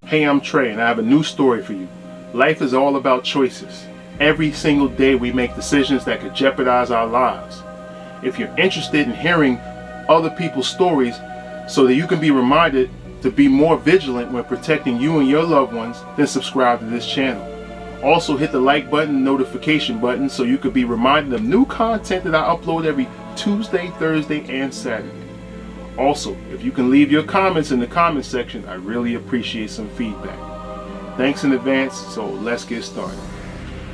Hey, I'm Trey, and I have a new story for you. Life is all about choices. Every single day we make decisions that could jeopardize our lives. If you're interested in hearing other people's stories so that you can be reminded to be more vigilant when protecting you and your loved ones, then subscribe to this channel. Also hit the like button and notification button so you can be reminded of new content that I upload every Tuesday, Thursday, and Saturday. Also, if you can leave your comments in the comment section, I really appreciate some feedback. Thanks in advance, so let's get started.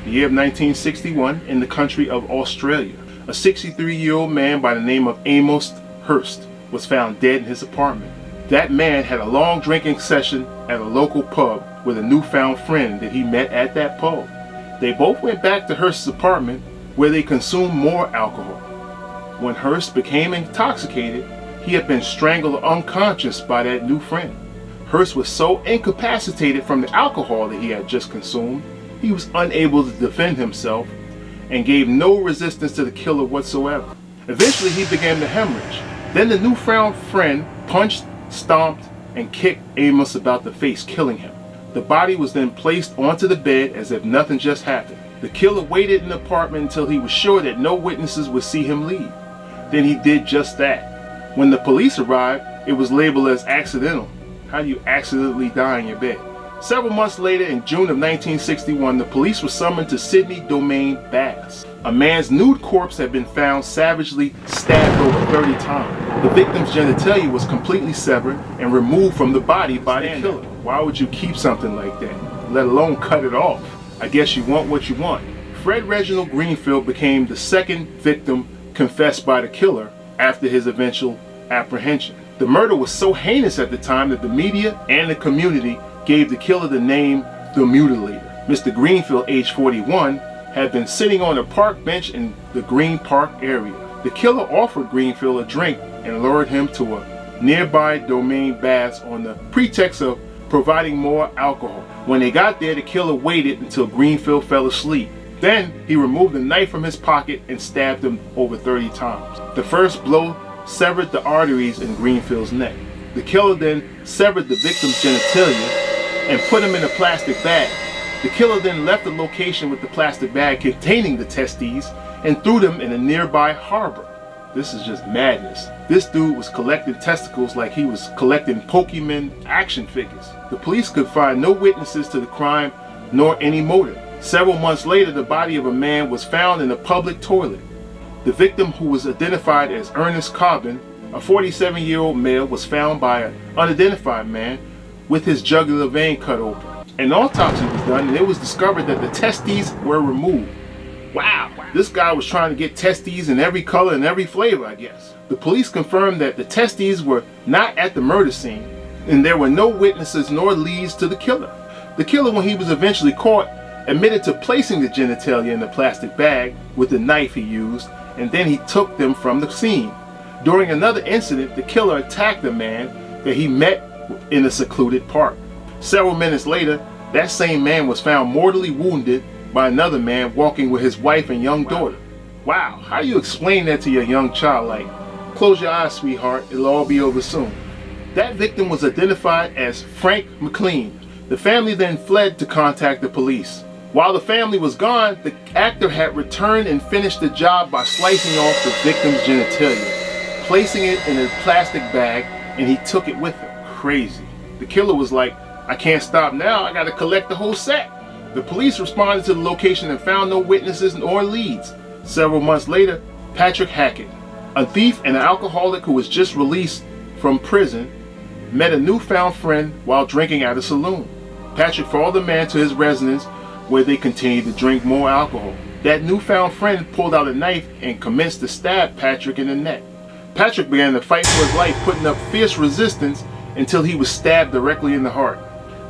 The year of 1961, in the country of Australia, a 63-year-old man by the name of Amos Hurst was found dead in his apartment. That man had a long drinking session at a local pub with a newfound friend that he met at that pub. They both went back to Hurst's apartment where they consumed more alcohol. When Hurst became intoxicated, he had been strangled unconscious by that new friend. Hurst was so incapacitated from the alcohol that he had just consumed, he was unable to defend himself and gave no resistance to the killer whatsoever. Eventually he began to hemorrhage. Then the newfound friend punched, stomped, and kicked Amos about the face, killing him. The body was then placed onto the bed as if nothing just happened. The killer waited in the apartment until he was sure that no witnesses would see him leave. Then he did just that. When the police arrived, it was labeled as accidental. How do you accidentally die in your bed? Several months later, in June of 1961, the police were summoned to Sydney Domain, Bass. A man's nude corpse had been found savagely stabbed over 30 times. The victim's genitalia was completely severed and removed from the body by the killer. Why would you keep something like that, let alone cut it off? I guess you want what you want. Fred Reginald Greenfield became the second victim confessed by the killer after his eventual apprehension. The murder was so heinous at the time that the media and the community gave the killer the name the Mutilator. Mr. Greenfield, age 41, had been sitting on a park bench in the Green Park area. The killer offered Greenfield a drink and lured him to a nearby Domain Baths on the pretext of providing more alcohol. When they got there, the killer waited until Greenfield fell asleep. Then he removed a knife from his pocket and stabbed him over 30 times. The first blow severed the arteries in Greenfield's neck. The killer then severed the victim's genitalia and put him in a plastic bag. The killer then left the location with the plastic bag containing the testes and threw them in a nearby harbor. This is just madness. This dude was collecting testicles like he was collecting Pokemon action figures. The police could find no witnesses to the crime nor any motive. Several months later, the body of a man was found in a public toilet. The victim, who was identified as Ernest Cobbin, a 47-year-old male, was found by an unidentified man with his jugular vein cut open. An autopsy was done and it was discovered that the testes were removed. Wow, this guy was trying to get testes in every color and every flavor, I guess. The police confirmed that the testes were not at the murder scene and there were no witnesses nor leads to the killer. The killer, when he was eventually caught, admitted to placing the genitalia in the plastic bag with the knife he used, and then he took them from the scene. During another incident, the killer attacked a man that he met in a secluded park. Several minutes later, that same man was found mortally wounded by another man walking with his wife and young daughter. Wow, how do you explain that to your young child? Like, close your eyes, sweetheart, it'll all be over soon. That victim was identified as Frank McLean. The family then fled to contact the police. While the family was gone, the actor had returned and finished the job by slicing off the victim's genitalia, placing it in a plastic bag, and he took it with him. Crazy. The killer was like, I can't stop now, I gotta collect the whole set. The police responded to the location and found no witnesses or leads. Several months later, Patrick Hackett, a thief and an alcoholic who was just released from prison, met a newfound friend while drinking at a saloon. Patrick followed the man to his residence where they continued to drink more alcohol. That newfound friend pulled out a knife and commenced to stab Patrick in the neck. Patrick began to fight for his life, putting up fierce resistance until he was stabbed directly in the heart.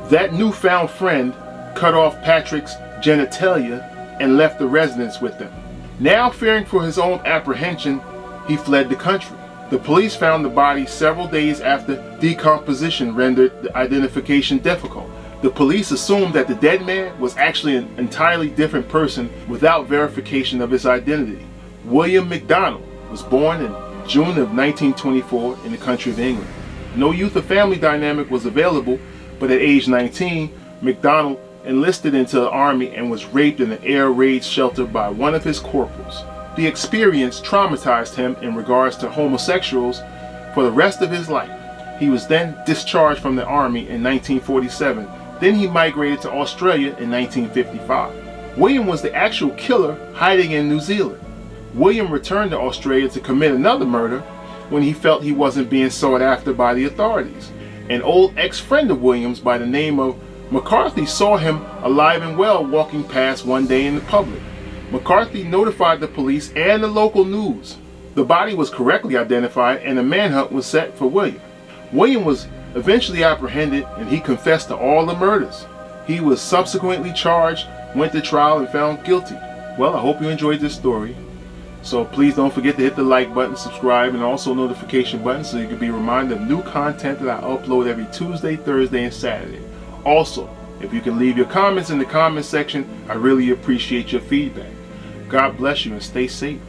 That newfound friend cut off Patrick's genitalia and left the residence with them. Now, fearing for his own apprehension, he fled the country. The police found the body several days after decomposition rendered the identification difficult. The police assumed that the dead man was actually an entirely different person without verification of his identity. William McDonald was born in June of 1924 in the country of England. No youth or family dynamic was available, But at age 19, McDonald enlisted into the Army and was raped in an air raid shelter by one of his corporals. The experience traumatized him in regards to homosexuals for the rest of his life. He was then discharged from the Army in 1947. Then he migrated to Australia in 1955. William was the actual killer hiding in New Zealand. William returned to Australia to commit another murder when he felt he wasn't being sought after by the authorities. An old ex-friend of William's by the name of McCarthy saw him alive and well walking past one day in the public. McCarthy notified the police and the local news. The body was correctly identified and a manhunt was set for William. William was eventually apprehended and he confessed to all the murders. He was subsequently charged, went to trial, and found guilty. Well, I hope you enjoyed this story. So please don't forget to hit the like button, subscribe, and also notification button so you can be reminded of new content that I upload every Tuesday, Thursday, and Saturday. Also, if you can leave your comments in the comment section, I really appreciate your feedback. God bless you and stay safe.